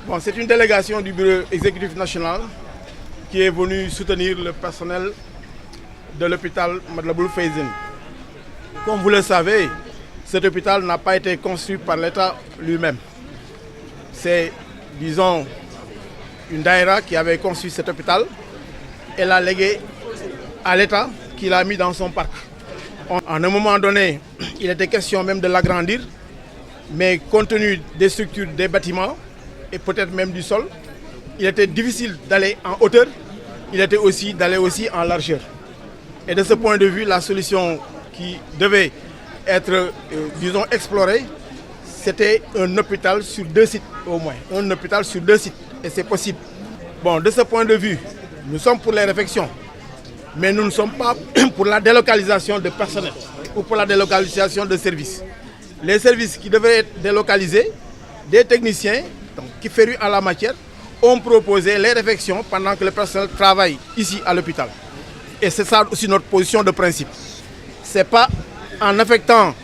Bon, c'est une délégation du bureau exécutif national qui est venue soutenir le personnel de l'hôpital Matlaboul Fawzeyni. Comme vous le savez, cet hôpital n'a pas été construit par l'État lui-même. C'est, disons, une daïra qui avait construit cet hôpital et l'a légué à l'État qui l'a mis dans son parc. À un moment donné, il était question même de l'agrandir, mais compte tenu des structures des bâtiments et peut-être même du sol, il était difficile d'aller en hauteur, il était aussi d'aller aussi en largeur. Et de ce point de vue, la solution qui devait être, disons, explorée, c'était un hôpital sur 2 sites au moins. Un hôpital sur 2 sites, et c'est possible. Bon, de ce point de vue, nous sommes pour les réfections, mais nous ne sommes pas pour la délocalisation de personnel ou pour la délocalisation de services. Les services qui devraient être délocalisés, des techniciens qui férus en la matière, ont proposé les réfections pendant que le personnel travaille ici à l'hôpital. Et c'est ça aussi notre position de principe. Ce n'est pas en affectant,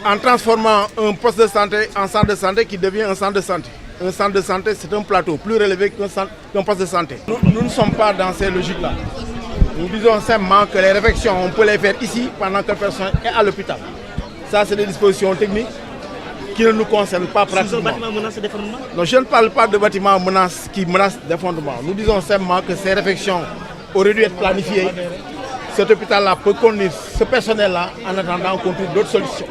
en transformant un poste de santé en centre de santé qui devient un centre de santé. Un centre de santé, c'est un plateau plus relevé qu'un poste de santé. Nous ne sommes pas dans ces logiques-là. Nous disons simplement que les réfections, on peut les faire ici pendant que la personne est à l'hôpital. Ça, c'est des dispositions techniques qui ne nous concernent pas pratiquement. Ce bâtiment menace d'effondrement? Non, je ne parle pas de bâtiments qui menacent d'effondrement. Nous disons simplement que ces réfections auraient dû être planifiées. Cet hôpital-là peut conduire ce personnel-là en attendant qu'on trouve d'autres solutions.